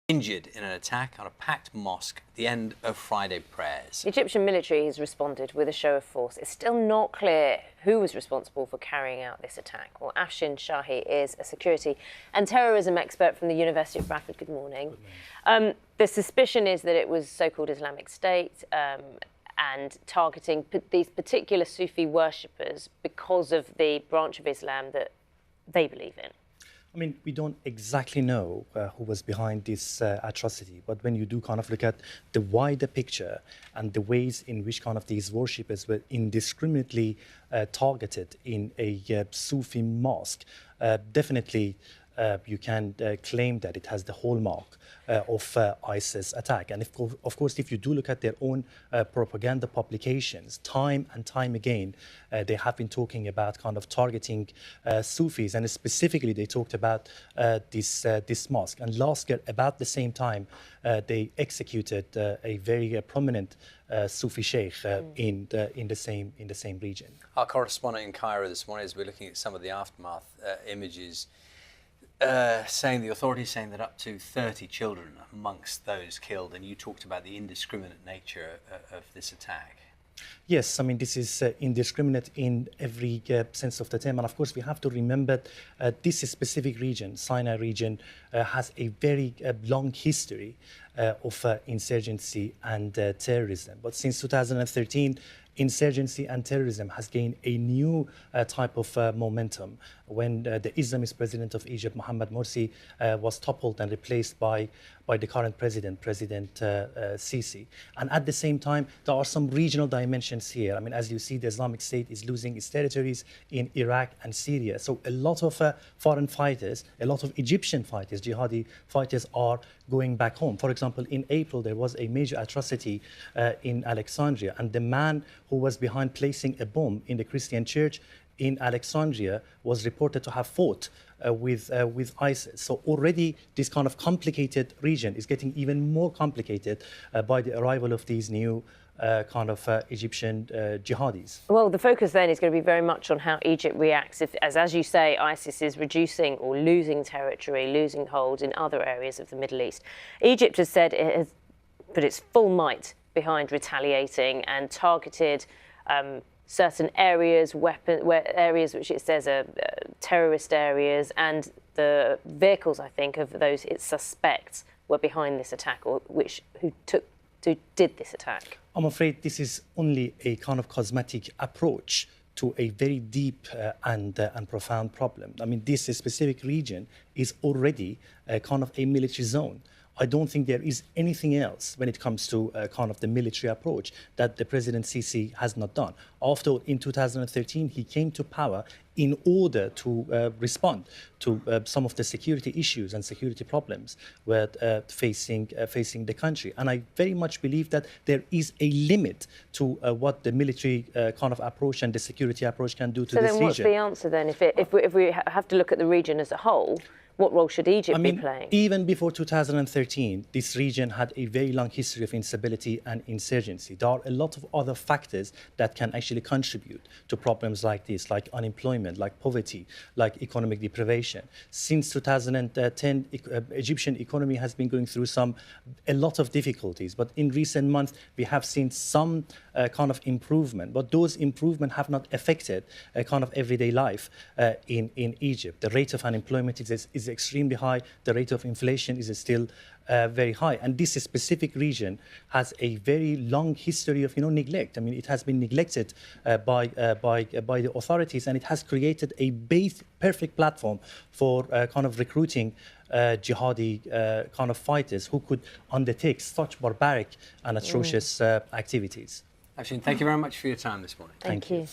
Injured in an attack on a packed mosque at the end of Friday prayers. The Egyptian military has responded with a show of force. It's still not clear who was responsible for carrying out this attack. Well, Afshin Shahi is a security and terrorism expert from the University of Bradford. Good morning. The suspicion is that it was so-called Islamic State and targeting these particular Sufi worshippers because of the branch of Islam that they believe in. I mean, we don't exactly know who was behind this atrocity, but when you do kind of look at the wider picture and the ways in which kind of these worshippers were indiscriminately targeted in a Sufi mosque, definitely you can claim that it has the hallmark of ISIS attack. And of course, if you do look at their own propaganda publications, time and time again, they have been talking about kind of targeting Sufis, and specifically they talked about this mosque. And last year, about the same time, they executed a very prominent Sufi sheikh in the same region. Our correspondent in Cairo this morning, as we're looking at some of the aftermath images, the authorities saying that up to 30 children amongst those killed, and you talked about the indiscriminate nature of this attack. Yes, I mean, this is indiscriminate in every sense of the term. And of course, we have to remember this specific region, Sinai region, has a very long history of insurgency and terrorism. But since 2013, insurgency and terrorism has gained a new type of momentum when the Islamist president of Egypt, Mohammed Morsi, was toppled and replaced by the current President Sisi. And at the same time, there are some regional dimensions here. I mean, as you see, the Islamic State is losing its territories in Iraq and Syria. So a lot of foreign fighters, a lot of Egyptian fighters, jihadi fighters, are going back home. For example, in April, there was a major atrocity in Alexandria, and the man who was behind placing a bomb in the Christian church in Alexandria was reported to have fought with ISIS. So already this kind of complicated region is getting even more complicated by the arrival of these new kind of Egyptian jihadis. Well, the focus then is going to be very much on how Egypt reacts if, as you say, ISIS is reducing or losing territory, losing hold in other areas of the Middle East. Egypt has said it has put its full might behind retaliating and targeted certain areas, areas which it says are terrorist areas, and the vehicles, I think, of those it suspects were behind this attack, or who did this attack. I'm afraid this is only a kind of cosmetic approach to a very deep and profound problem. I mean, this specific region is already kind of a military zone. I don't think there is anything else when it comes to kind of the military approach that the President Sisi has not done. After all, in 2013, he came to power in order to respond to some of the security issues and security problems were facing the country. And I very much believe that there is a limit to what the military kind of approach and the security approach can do to this region. So then what's the answer then? If we have to look at the region as a whole, what role should Egypt be playing? Even before 2013, this region had a very long history of instability and insurgency. There are a lot of other factors that can actually contribute to problems like this, like unemployment, like poverty, like economic deprivation. Since 2010, Egyptian economy has been going through a lot of difficulties. But in recent months, we have seen some kind of improvement. But those improvements have not affected kind of everyday life in Egypt. The rate of unemployment is extremely high. The rate of inflation is still very high. And this specific region has a very long history of neglect. I mean, it has been neglected by the authorities, and it has created a perfect platform for kind of recruiting jihadi kind of fighters who could undertake such barbaric and atrocious activities. Afshin, thank you very much for your time this morning. Thank you.